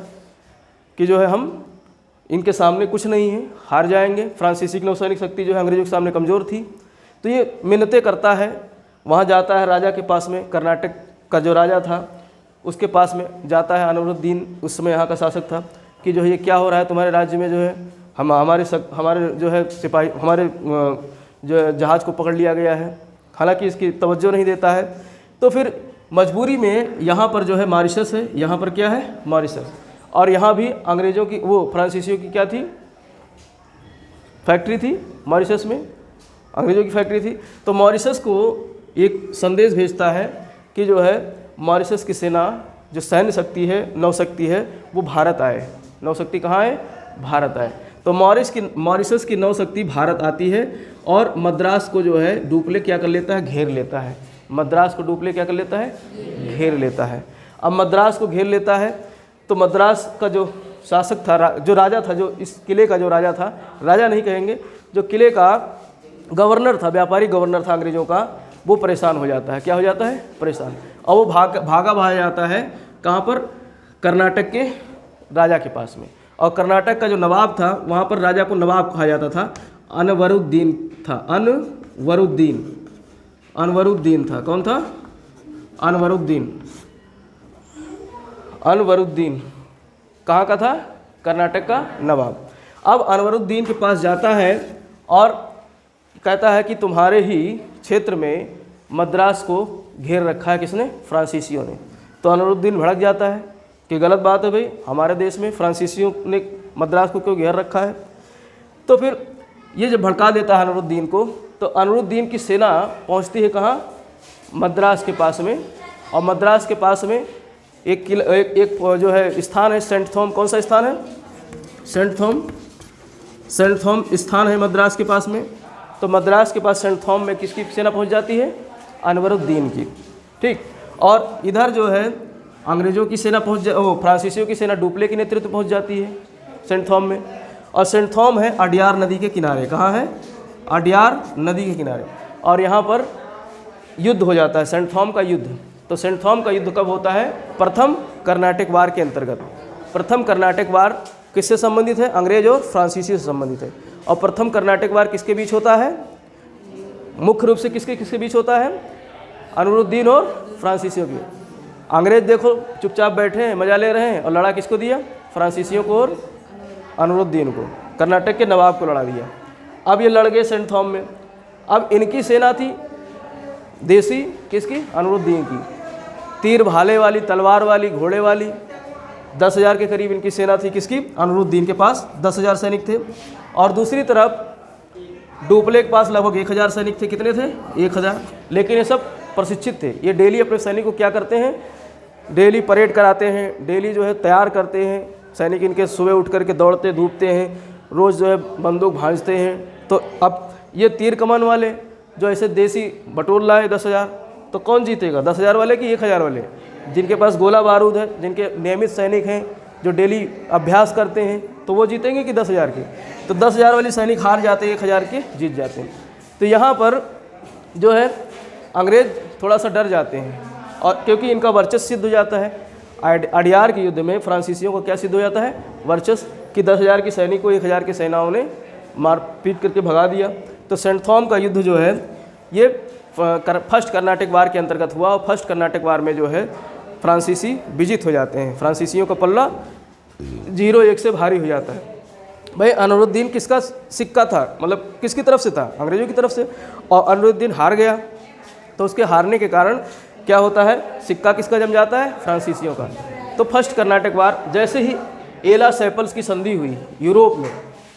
कि जो है हम इनके सामने कुछ नहीं है, हार जाएंगे। फ्रांसीसी की नौसैनिक शक्ति जो है अंग्रेज़ों के सामने कमज़ोर थी। तो ये मिन्नतें करता है, वहाँ जाता है राजा के पास में, कर्नाटक का जो राजा था उसके पास में जाता है। अनवरुद्दीन उस समय यहाँ का शासक था कि जो है ये क्या हो रहा है तुम्हारे राज्य में, जो है हमारे जो है सिपाही, हमारे जो है जहाज़ को पकड़ लिया गया है। हालांकि इसकी तवज्जो नहीं देता है। तो फिर मजबूरी में यहाँ पर जो है मॉरिशस है, यहाँ पर क्या है? मॉरिशस। और यहाँ भी अंग्रेज़ों की वो फ्रांसीसियों की क्या थी? फैक्ट्री थी मॉरिशस में, अंग्रेज़ों की फैक्ट्री थी। तो मॉरिशस को एक संदेश भेजता है कि जो है मॉरिशस की सेना, जो सैन्य शक्ति है, नौशक्ति है, वो भारत आए। नौशक्ति कहाँ है? भारत आए। तो मॉरिशस की नौशक्ति भारत आती है और मद्रास को जो है डुप्ले क्या कर लेता है? घेर लेता है। मद्रास को डुप्ले क्या कर लेता है? घेर लेता है। अब मद्रास को घेर लेता है तो मद्रास का जो शासक था, जो राजा था, जो इस किले का जो राजा था, राजा नहीं कहेंगे, जो किले का गवर्नर था, व्यापारी गवर्नर था अंग्रेज़ों का, वो परेशान हो जाता है। क्या हो जाता है? परेशान। और वो भागा जाता है कहाँ पर? कर्नाटक के राजा के पास में। और कर्नाटक का जो नवाब था वहाँ पर राजा को नवाब कहा जाता था, अनवरुद्दीन था। अनवरुद्दीन था। कौन था? अनवरुद्दीन कहाँ का था? कर्नाटक का नवाब। अब अनवरुद्दीन के पास जाता है और कहता है कि तुम्हारे ही क्षेत्र में मद्रास को घेर रखा है किसने? फ्रांसीसियों ने। तो अनवरुद्दीन भड़क जाता है कि गलत बात है भाई, हमारे देश में फ्रांसीसियों ने मद्रास को क्यों घेर रखा है? तो फिर ये जब भड़का देता है अनवरुद्दीन को, तो अनवरुद्दीन की सेना पहुंचती है कहाँ? मद्रास के पास में। और मद्रास के पास में एक जो है स्थान है सेंट थॉम। कौन सा स्थान है? सेंट थॉम स्थान है मद्रास के पास में। तो मद्रास के पास सेंट थॉम में किसकी सेना पहुंच जाती है? अनवरुद्दीन की। ठीक। और इधर जो है अंग्रेज़ों की सेना फ्रांसीसियों की सेना डुप्ले के नेतृत्व पहुंच जाती है सेंट थॉम में। और सेंट थॉम है अडयार नदी के किनारे। कहाँ है? अडयार नदी के किनारे। और यहाँ पर युद्ध हो जाता है, सेंट थॉम का युद्ध। तो सेंट थॉम का युद्ध कब होता है? प्रथम कर्नाटक वार के अंतर्गत। प्रथम कर्नाटक वार किससे संबंधित है? अंग्रेज और फ्रांसीसी से संबंधित है। और प्रथम कर्नाटक वार किसके बीच होता है? मुख्य रूप से किसके बीच होता है? अनवरुद्दीन और फ्रांसीसियों की। अंग्रेज देखो चुपचाप बैठे हैं, मजा ले रहे हैं, और लड़ा किसको दिया? फ्रांसीसियों को और अनवरुद्दीन को, कर्नाटक के नवाब को लड़ा दिया। अब ये लड़ गए सेंट थॉम में। अब इनकी सेना थी देसी, किसकी? अनवरुद्दीन की, तीर भाले वाली, तलवार वाली, घोड़े वाली। 10,000 के करीब इनकी सेना थी, किसकी? अनवरुद्दीन के पास 10,000 सैनिक थे। और दूसरी तरफ डुप्ले के पास लगभग 1,000 सैनिक थे। कितने थे? 1,000। लेकिन ये सब प्रशिक्षित थे। ये डेली अपने सैनिक को क्या करते हैं? डेली परेड कराते हैं, डेली जो है तैयार करते हैं। सैनिक इनके सुबह उठ करके दौड़ते धूपते हैं, रोज़ जो है बंदूक भांजते हैं। तो अब ये तीर कमान वाले जो ऐसे देसी बटोर लाए 10,000, तो कौन जीतेगा? 10,000 वाले कि 1,000 वाले? जिनके पास गोला बारूद है, जिनके नियमित सैनिक हैं, जो डेली अभ्यास करते हैं, तो वो जीतेंगे कि 10,000 के? तो 10,000 वाले सैनिक हार जाते हैं, 1,000 के जीत जाते हैं। तो यहाँ पर जो है अंग्रेज थोड़ा सा डर जाते हैं, और क्योंकि इनका वर्चस्व सिद्ध हो जाता है। अडियार के युद्ध में फ्रांसीसियों को क्या सिद्ध हो जाता है? वर्चस्व, कि 10,000 की सैनिक को 1,000 की सेनाओं ने मार पीट करके भगा दिया। तो सेंट थॉम का युद्ध जो है ये फर्स्ट कर्नाटक वार के अंतर्गत हुआ, और फर्स्ट कर्नाटक वार में जो है फ्रांसीसी विजित हो जाते हैं। फ्रांसीसियों का पल्ला 0-1 से भारी हो जाता है। भाई अनवरुद्दीन किसका सिक्का था, मतलब किसकी तरफ से था? अंग्रेजों की तरफ से। और अनवरुद्दीन हार गया, तो उसके हारने के कारण क्या होता है? सिक्का किसका जम जाता है? फ्रांसीसियों का। तो फर्स्ट कर्नाटक वार, जैसे ही एला सेपल्स की संधि हुई यूरोप में,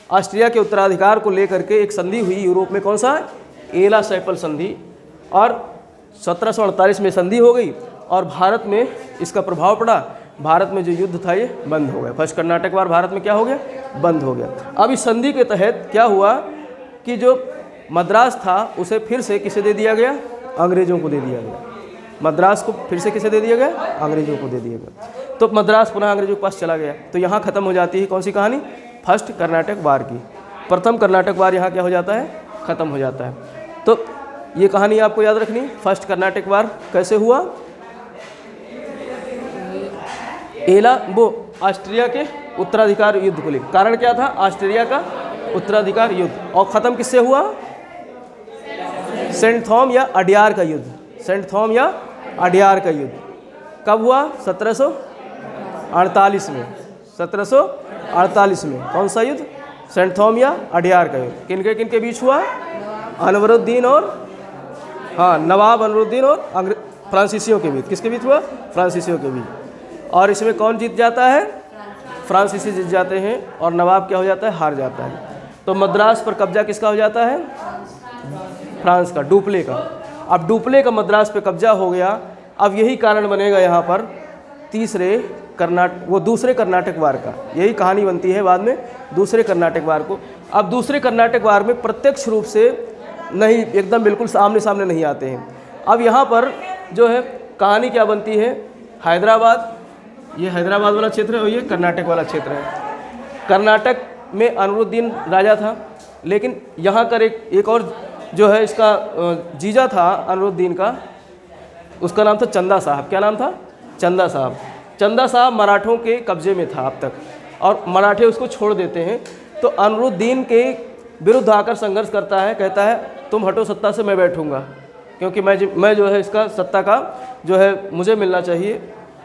ऑस्ट्रिया के उत्तराधिकार को लेकर के एक संधि हुई यूरोप में, कौन सा? एला सेपल संधि। और 1748 में संधि हो गई, और भारत में इसका प्रभाव पड़ा। भारत में जो युद्ध था ये बंद हो गया। फर्स्ट कर्नाटक वार भारत में क्या हो गया? बंद हो गया। अब इस संधि के तहत क्या हुआ कि जो मद्रास था उसे फिर से किसे दे दिया गया? अंग्रेजों को दे दिया गया। मद्रास को फिर से किसे दे दिया गया? अंग्रेजों को दे दिया गया। तो मद्रास पुनः अंग्रेजों के पास चला गया। तो यहाँ खत्म हो जाती है कौन सी कहानी? फर्स्ट कर्नाटक वार की। प्रथम कर्नाटक वार यहाँ क्या हो जाता है? खत्म हो जाता है। तो ये कहानी आपको याद रखनी। फर्स्ट कर्नाटक वार कैसे हुआ? एला वो ऑस्ट्रिया के उत्तराधिकार युद्ध को लेकर। कारण क्या था? ऑस्ट्रिया का उत्तराधिकार युद्ध। और ख़त्म किससे हुआ? सेंट थॉम या अडियार का युद्ध। सेंट थॉम या अडियार का युद्ध कब हुआ? 1748 में। 1748 में कौन सा युद्ध? सेंट थॉम या अडियार का युद्ध। किनके बीच हुआ? अनवरुद्दीन और नवाब अनवरुद्दीन और फ्रांसीसियों के बीच। किसके बीच हुआ? फ्रांसीसियों के बीच। और इसमें कौन जीत जाता है? फ्रांसीसी जीत जाते हैं, और नवाब क्या हो जाता है? हार जाता है। तो मद्रास पर कब्जा किसका हो जाता है? फ्रांस का, डुप्ले का। अब डुप्ले का मद्रास पे कब्जा हो गया। अब यही कारण बनेगा यहाँ पर दूसरे कर्नाटक वार का। यही कहानी बनती है बाद में दूसरे कर्नाटक वार को। अब दूसरे कर्नाटक वार में प्रत्यक्ष रूप से नहीं, एकदम बिल्कुल सामने सामने नहीं आते हैं। अब यहाँ पर जो है कहानी क्या बनती है? हैदराबाद, ये हैदराबाद वाला क्षेत्र है, और ये कर्नाटक वाला क्षेत्र है। कर्नाटक में अनवरुद्दीन राजा था, लेकिन यहाँ कर एक और जो है इसका जीजा था अनवरुद्दीन का, उसका नाम था चंदा साहब। क्या नाम था? चंदा साहब। चंदा साहब मराठों के कब्जे में था अब तक, और मराठे उसको छोड़ देते हैं। तो अनवरुद्दीन के विरुद्ध आकर संघर्ष करता है, कहता है तुम हटो सत्ता से, मैं बैठूंगा, क्योंकि मैं जो है इसका सत्ता का जो है मुझे मिलना चाहिए।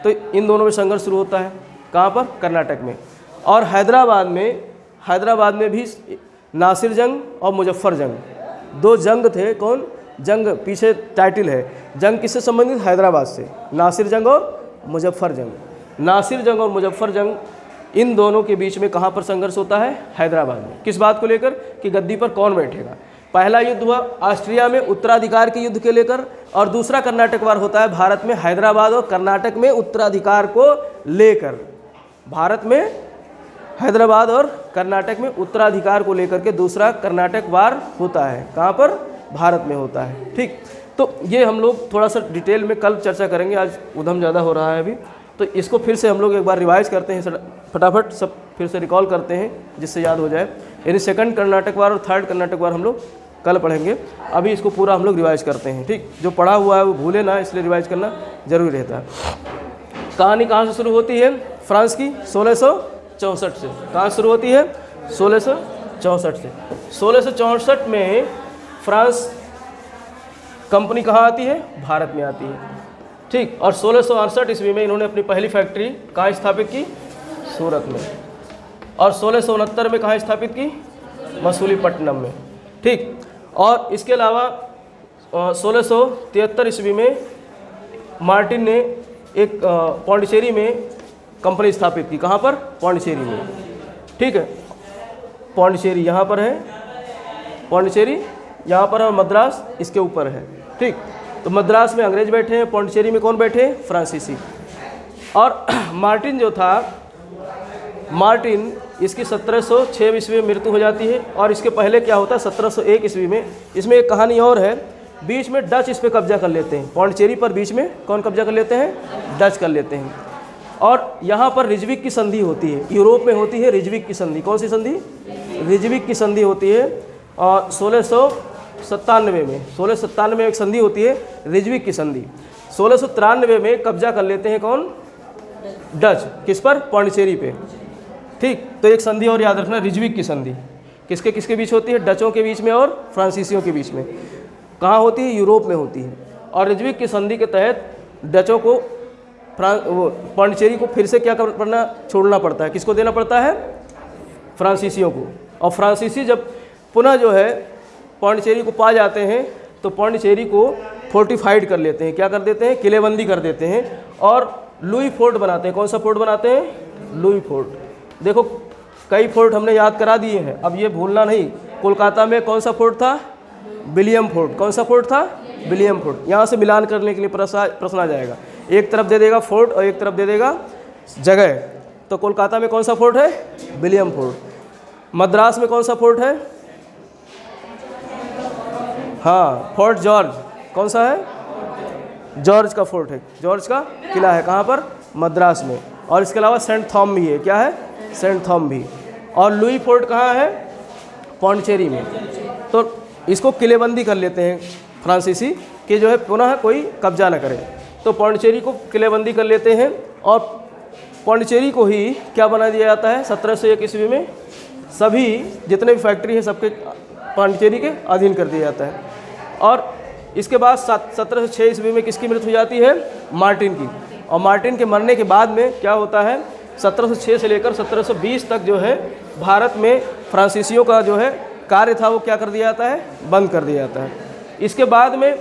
तो इन दोनों में संघर्ष शुरू होता है। कहाँ पर? कर्नाटक में। और हैदराबाद में भी नासिर जंग और मुजफ्फर जंग, दो जंग थे। कौन जंग? पीछे टाइटल है। जंग किससे संबंधित? हैदराबाद से। नासिर जंग और मुजफ्फर जंग। नासिर जंग और मुजफ्फर जंग, इन दोनों के बीच में कहाँ पर संघर्ष होता है? हैदराबाद में। किस बात को लेकर? कि गद्दी पर कौन बैठेगा। पहला युद्ध हुआ ऑस्ट्रिया में उत्तराधिकार के युद्ध के लेकर, और दूसरा कर्नाटक वार होता है भारत में हैदराबाद और कर्नाटक में उत्तराधिकार को लेकर। भारत में हैदराबाद और कर्नाटक में उत्तराधिकार को लेकर के दूसरा कर्नाटक वार होता है। कहाँ पर? भारत में होता है। ठीक, तो ये हम लोग थोड़ा सा डिटेल में कल चर्चा करेंगे, आज उधम ज़्यादा हो रहा है अभी। तो इसको फिर से हम लोग एक बार रिवाइज करते हैं, फटाफट सब फिर से रिकॉल करते हैं जिससे याद हो जाए। यानी सेकंड कर्नाटक वार और थर्ड कर्नाटक वार हम लोग कल पढ़ेंगे। अभी इसको पूरा हम लोग रिवाइज करते हैं। ठीक, जो पढ़ा हुआ है वो भूले ना, इसलिए रिवाइज करना जरूरी रहता है। कहानी कहाँ से शुरू होती है? फ्रांस की 1664 से। कहाँ शुरू होती है? 1664 से। 1664 में फ्रांस कंपनी कहाँ आती है? भारत में आती है। ठीक, और 1668 ईस्वी में इन्होंने अपनी पहली फैक्ट्री कहाँ स्थापित की? सूरत में। और 1669 में कहाँ स्थापित की? मसूलीपट्टनम में। ठीक, और इसके अलावा 1673 ईस्वी में मार्टिन ने एक पौंडीचेरी में कंपनी स्थापित की। कहाँ पर? पौंडीचेरी में। ठीक है, पौंडीचेरी यहाँ पर है, पौंडीचेरी यहाँ पर है, मद्रास इसके ऊपर है। ठीक, तो मद्रास में अंग्रेज बैठे हैं, पौंडीचेरी में कौन बैठे हैं? फ्रांसीसी। और मार्टिन जो था, मार्टिन इसकी 1706 ईस्वी में मृत्यु हो जाती है। और इसके पहले क्या होता है? 1701 ईस्वी में, इसमें एक कहानी और है, बीच में डच इस पर कब्जा कर लेते हैं। पौंडीचेरी पर बीच में कौन कब्जा कर लेते हैं? डच कर लेते हैं। और यहाँ पर रिजविक की संधि होती है, यूरोप में होती है रिजविक की संधि। कौन सी संधि? रिजविक की संधि होती है। और 1697 में, 1697 में एक संधि होती है रिजविक की संधि। 1693 में कब्जा कर लेते हैं कौन? डच। किस पर? पौंडीचेरी पे। ठीक, तो एक संधि और याद रखना, रिजविक की संधि किसके किसके बीच होती है? डचों के बीच में और फ्रांसीसियों के बीच में। कहाँ होती है? यूरोप में होती है। और रिजविक की संधि के तहत डचों को पौंडीचेरी को फिर से क्या करना? छोड़ना पड़ता है। किसको देना पड़ता है? फ्रांसीसियों को। और फ्रांसीसी जब पुनः जो है पौंडीचेरी को पा जाते हैं तो पौंडीचेरी को फोर्टिफाइड कर लेते हैं। क्या कर देते हैं? किलेबंदी कर देते हैं और लुई फोर्ट बनाते हैं। कौन सा फोर्ट बनाते हैं? Louis fort. देखो कई फोर्ट हमने याद करा दिए हैं, अब ये भूलना नहीं। कोलकाता में कौन सा फोर्ट था? William fort. कौन सा फोर्ट था? William fort. यहाँ से मिलान करने के लिए प्रश्न आ जाएगा, एक तरफ दे देगा फोर्ट और एक तरफ दे देगा जगह। तो कोलकाता में कौन सा फोर्ट है? William fort. मद्रास में कौन सा फोर्ट है? हाँ, फोर्ट जॉर्ज। कौन सा है? जॉर्ज का फोर्ट है, जॉर्ज का किला है। कहाँ पर? मद्रास में। और इसके अलावा सेंट थॉम भी है। क्या है? सेंट थॉम भी। और लुई फोर्ट कहाँ है? पौंडीचेरी में। तो इसको किलेबंदी कर लेते हैं फ्रांसीसी कि जो है पुनः कोई कब्जा न करे। तो पौंडीचेरी को किलेबंदी कर लेते हैं और पौंडीचेरी को ही क्या बना दिया जाता है? 1701 ईस्वी में सभी जितने भी फैक्ट्री हैं सबके पौंडीचेरी के अधीन कर दिया जाता है। और इसके बाद 1706 ईस्वी में किसकी मृत्यु हो जाती है? मार्टिन की। और मार्टिन के मरने के बाद में क्या होता है? 1706 से लेकर 1720 तक जो है भारत में फ्रांसीसियों का जो है कार्य था वो क्या कर दिया जाता है? बंद कर दिया जाता है। इसके बाद में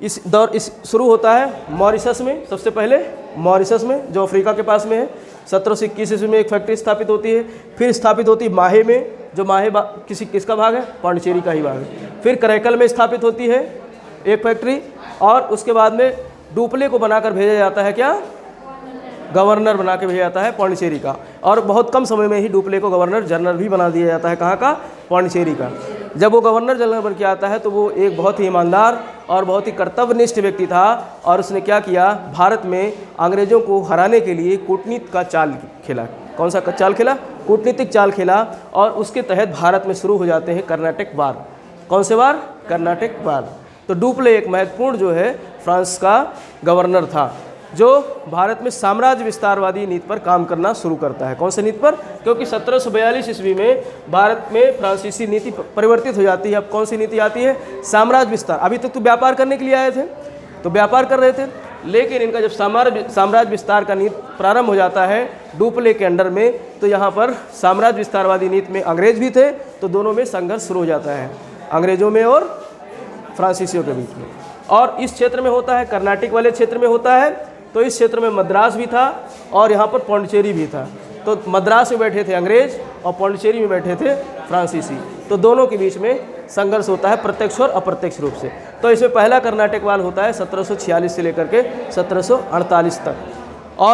इस शुरू होता है मॉरिशस में। सबसे पहले मॉरिशस में जो अफ्रीका के पास में है, 1721 ईस्वी में एक फैक्ट्री स्थापित होती है। फिर स्थापित होती है माहे में, जो माहे किसका भाग है? पौंडीचेरी का ही भाग है। फिर करैकल में स्थापित होती है एक फैक्ट्री। और उसके बाद में डुप्ले को बनाकर भेजा जाता है, क्या? गवर्नर बना के भेजा जाता है पौंडीचेरी का। और बहुत कम समय में ही डुप्ले को गवर्नर जनरल भी बना दिया जाता है। कहाँ का? पौंडीचेरी का। जब वो गवर्नर जनरल बन के आता है तो वो एक बहुत ही ईमानदार और बहुत ही कर्तव्यनिष्ठ व्यक्ति था। और उसने क्या किया? भारत में अंग्रेज़ों को हराने के लिए कूटनीति का चाल खेला। कौन सा चाल खेला? कूटनीतिक चाल खेला। और उसके तहत भारत में शुरू हो जाते हैं कर्नाटक वार। कौन से वार? कर्नाटक वार। तो डुप्ले एक महत्वपूर्ण जो है फ्रांस का गवर्नर था जो भारत में साम्राज्य विस्तारवादी नीति पर काम करना शुरू करता है। कौन सी नीति पर? क्योंकि 1742 ईस्वी में भारत में फ्रांसीसी नीति परिवर्तित हो जाती है। अब कौन सी नीति आती है? साम्राज्य विस्तार। अभी तक तो व्यापार करने के लिए आए थे, तो व्यापार कर रहे थे, लेकिन इनका जब साम्राज्य विस्तार का नीति प्रारंभ हो जाता है डुप्ले के अंडर में, तो यहाँ पर साम्राज्य विस्तारवादी नीति में अंग्रेज भी थे। तो दोनों में संघर्ष शुरू हो जाता है, अंग्रेजों में और फ्रांसीसियों के बीच में। और इस क्षेत्र में होता है, कर्नाटक वाले क्षेत्र में होता है। तो इस क्षेत्र में मद्रास भी था और यहाँ पर पौंडीचेरी भी था। तो मद्रास में बैठे थे अंग्रेज और पौंडीचेरी में बैठे थे फ्रांसीसी। तो दोनों के बीच में संघर्ष होता है प्रत्यक्ष और अप्रत्यक्ष रूप से। तो इसमें पहला कर्नाटक वार होता है 1746 से लेकर के 1748 तक।